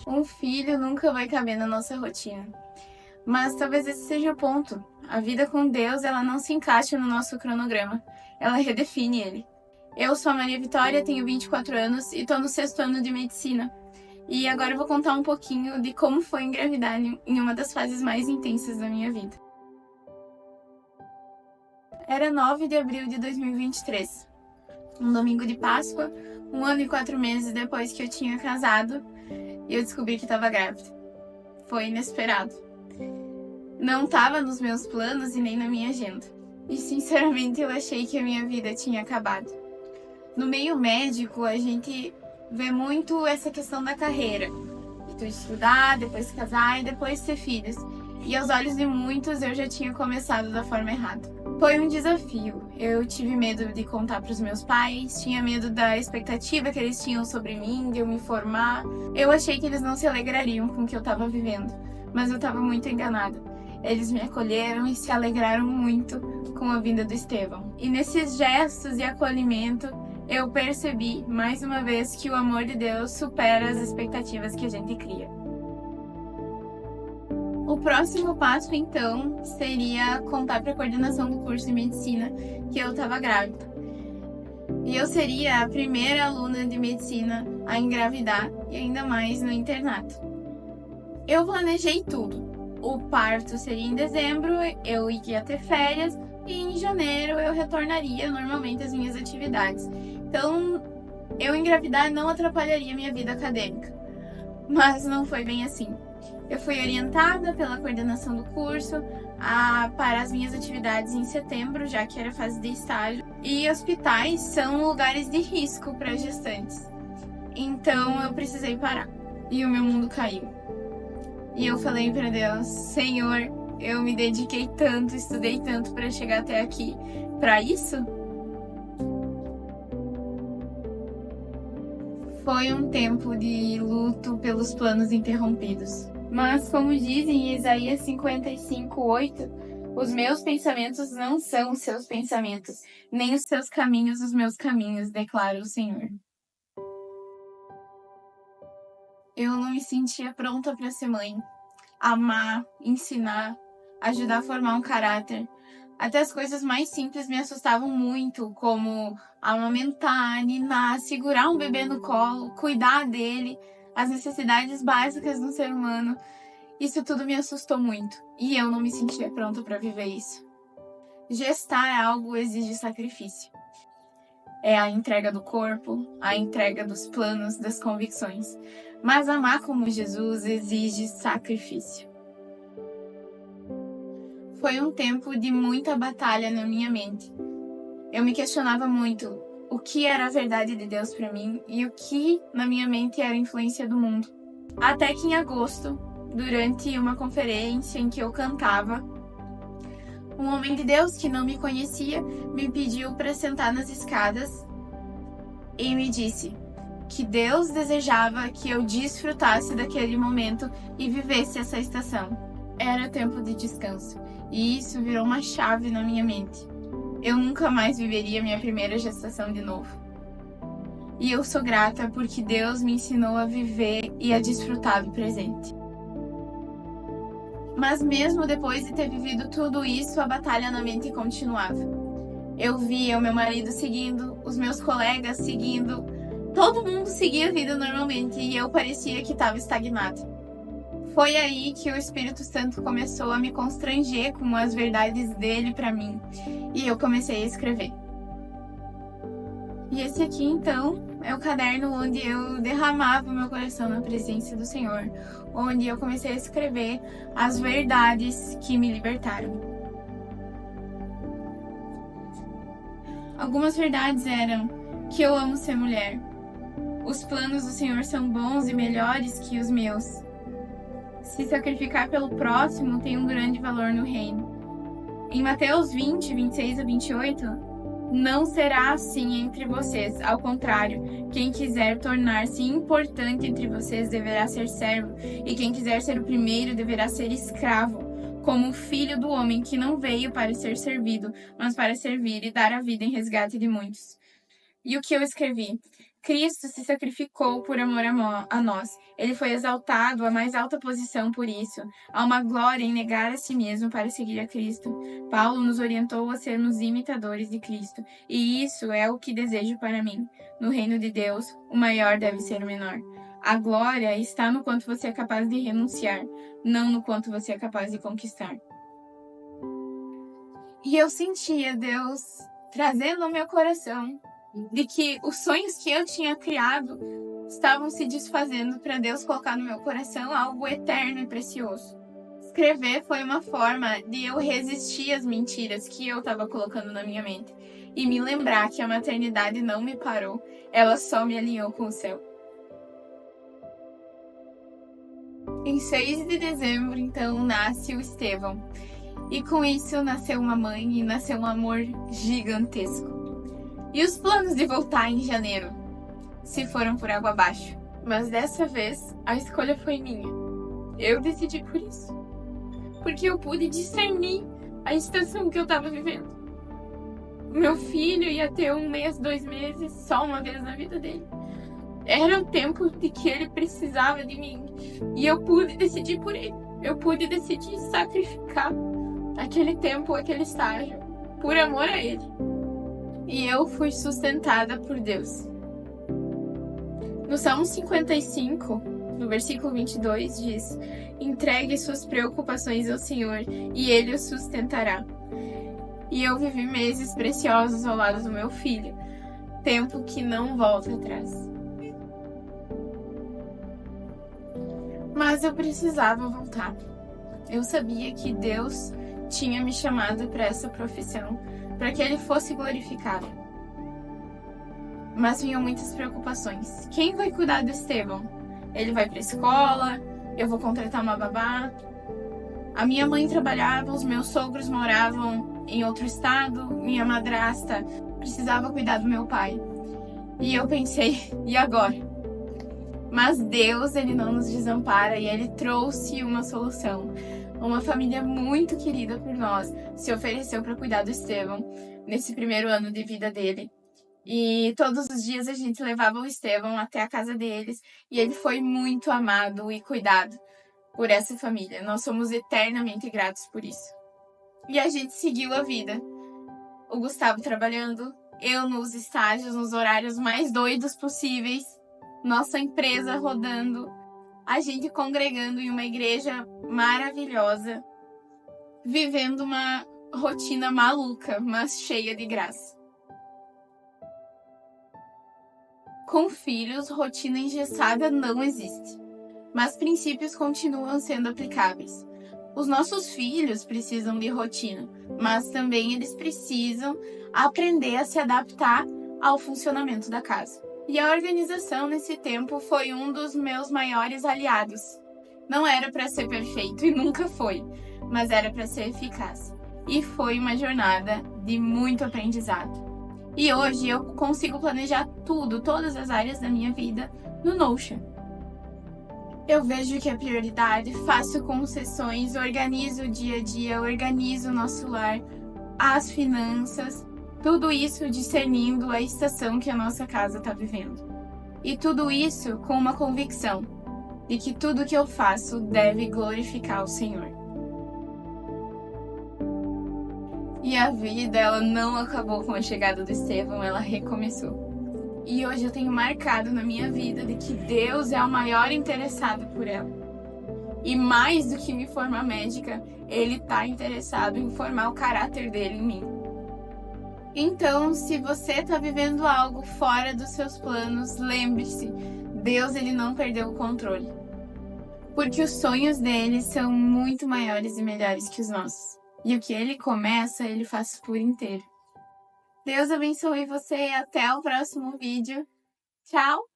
Um filho nunca vai caber na nossa rotina. Mas talvez esse seja o ponto. A vida com Deus, ela não se encaixa no nosso cronograma. Ela redefine ele. Eu sou a Maria Vitória, tenho 24 anos e estou no 6º ano de medicina. E agora eu vou contar um pouquinho de como foi engravidar em uma das fases mais intensas da minha vida. Era 9 de abril de 2023, um domingo de Páscoa, 1 ano e 4 meses depois que eu tinha casado, e eu descobri que estava grávida. Foi inesperado. Não estava nos meus planos e nem na minha agenda. E sinceramente eu achei que a minha vida tinha acabado. No meio médico, a gente vê muito essa questão da carreira. De tu estudar, depois casar e depois ter filhos. E aos olhos de muitos eu já tinha começado da forma errada. Foi um desafio. Eu tive medo de contar para os meus pais, tinha medo da expectativa que eles tinham sobre mim, de eu me formar. Eu achei que eles não se alegrariam com o que eu estava vivendo, mas eu estava muito enganada. Eles me acolheram e se alegraram muito com a vinda do Estevão. E nesses gestos de acolhimento, eu percebi, mais uma vez, que o amor de Deus supera as expectativas que a gente cria. O próximo passo, então, seria contar para a coordenação do curso de medicina que eu estava grávida. E eu seria a primeira aluna de medicina a engravidar, e ainda mais no internato. Eu planejei tudo. O parto seria em dezembro, eu ia ter férias, e em janeiro eu retornaria normalmente às minhas atividades. Então, eu engravidar não atrapalharia minha vida acadêmica. Mas não foi bem assim. Eu fui orientada pela coordenação do curso para as minhas atividades em setembro, já que era fase de estágio. E hospitais são lugares de risco para gestantes. Então eu precisei parar. E o meu mundo caiu. E eu falei para Deus: Senhor, eu me dediquei tanto, estudei tanto para chegar até aqui. Para isso? Foi um tempo de luto pelos planos interrompidos. Mas, como dizem em Isaías 55:8, os meus pensamentos não são os seus pensamentos, nem os seus caminhos os meus caminhos, declara o Senhor. Eu não me sentia pronta para ser mãe, amar, ensinar, ajudar a formar um caráter. Até as coisas mais simples me assustavam muito, como amamentar, ninar, segurar um bebê no colo, cuidar dele, as necessidades básicas do ser humano. Isso tudo me assustou muito e eu não me sentia pronta para viver isso. Gestar é algo que exige sacrifício. É a entrega do corpo, a entrega dos planos, das convicções. Mas amar como Jesus exige sacrifício. Foi um tempo de muita batalha na minha mente. Eu me questionava muito o que era a verdade de Deus para mim e o que na minha mente era a influência do mundo. Até que em agosto, durante uma conferência em que eu cantava, um homem de Deus que não me conhecia me pediu para sentar nas escadas e me disse que Deus desejava que eu desfrutasse daquele momento e vivesse essa estação. Era tempo de descanso e isso virou uma chave na minha mente. Eu nunca mais viveria minha primeira gestação de novo. E eu sou grata porque Deus me ensinou a viver e a desfrutar do presente. Mas mesmo depois de ter vivido tudo isso, a batalha na mente continuava. Eu via o meu marido seguindo, os meus colegas seguindo, todo mundo seguia a vida normalmente e eu parecia que estava estagnada. Foi aí que o Espírito Santo começou a me constranger com as verdades dele para mim e eu comecei a escrever. E esse aqui, então, é o caderno onde eu derramava o meu coração na presença do Senhor, onde eu comecei a escrever as verdades que me libertaram. Algumas verdades eram que eu amo ser mulher. Os planos do Senhor são bons e melhores que os meus. Se sacrificar pelo próximo tem um grande valor no reino. Em Mateus 20, 26 a 28, não será assim entre vocês. Ao contrário, quem quiser tornar-se importante entre vocês deverá ser servo, e quem quiser ser o primeiro deverá ser escravo, como o Filho do Homem, que não veio para ser servido, mas para servir e dar a vida em resgate de muitos. E o que eu escrevi? Cristo se sacrificou por amor a nós. Ele foi exaltado à mais alta posição por isso. Há uma glória em negar a si mesmo para seguir a Cristo. Paulo nos orientou a sermos imitadores de Cristo. E isso é o que desejo para mim. No reino de Deus, o maior deve ser o menor. A glória está no quanto você é capaz de renunciar, não no quanto você é capaz de conquistar. E eu sentia Deus trazendo ao meu coração de que os sonhos que eu tinha criado estavam se desfazendo para Deus colocar no meu coração algo eterno e precioso. Escrever foi uma forma de eu resistir às mentiras que eu estava colocando na minha mente e me lembrar que a maternidade não me parou, ela só me alinhou com o céu. Em 6 de dezembro, então, nasce o Estevão. E com isso nasceu uma mãe e nasceu um amor gigantesco. E os planos de voltar em janeiro se foram por água abaixo. Mas dessa vez, a escolha foi minha. Eu decidi por isso. Porque eu pude discernir a estação que eu estava vivendo. Meu filho ia ter 1 mês, 2 meses, só uma vez na vida dele. Era o tempo de que ele precisava de mim. E eu pude decidir por ele. Eu pude decidir sacrificar aquele tempo, aquele estágio, por amor a ele. E eu fui sustentada por Deus. No Salmo 55, no versículo 22, diz: entregue suas preocupações ao Senhor e Ele o sustentará. E eu vivi meses preciosos ao lado do meu filho, tempo que não volta atrás. Mas eu precisava voltar. Eu sabia que Deus tinha me chamado para essa profissão, para que Ele fosse glorificado. Mas vinham muitas preocupações. Quem vai cuidar do Estevão? Ele vai para a escola? Eu vou contratar uma babá? A minha mãe trabalhava, os meus sogros moravam em outro estado, minha madrasta precisava cuidar do meu pai. E eu pensei, e agora? Mas Deus, Ele não nos desampara e Ele trouxe uma solução. Uma família muito querida por nós se ofereceu para cuidar do Estevão nesse primeiro ano de vida dele. E todos os dias a gente levava o Estevão até a casa deles e ele foi muito amado e cuidado por essa família. Nós somos eternamente gratos por isso. E a gente seguiu a vida. O Gustavo trabalhando, eu nos estágios, nos horários mais doidos possíveis, nossa empresa rodando, a gente congregando em uma igreja maravilhosa, vivendo uma rotina maluca, mas cheia de graça. Com filhos, rotina engessada não existe, mas princípios continuam sendo aplicáveis. Os nossos filhos precisam de rotina, mas também eles precisam aprender a se adaptar ao funcionamento da casa. E a organização nesse tempo foi um dos meus maiores aliados. Não era para ser perfeito e nunca foi, mas era para ser eficaz. E foi uma jornada de muito aprendizado. E hoje eu consigo planejar tudo, todas as áreas da minha vida no Notion. Eu vejo que é prioridade, faço concessões, organizo o dia a dia, organizo o nosso lar, as finanças, tudo isso discernindo a estação que a nossa casa está vivendo. E tudo isso com uma convicção de que tudo que eu faço deve glorificar o Senhor. E a vida, ela não acabou com a chegada do Estevão, ela recomeçou. E hoje eu tenho marcado na minha vida de que Deus é o maior interessado por ela. E mais do que me formar médica, Ele está interessado em formar o caráter dele em mim. Então, se você está vivendo algo fora dos seus planos, lembre-se, Deus ele não perdeu o controle. Porque os sonhos dele são muito maiores e melhores que os nossos. E o que ele começa, ele faz por inteiro. Deus abençoe você e até o próximo vídeo. Tchau!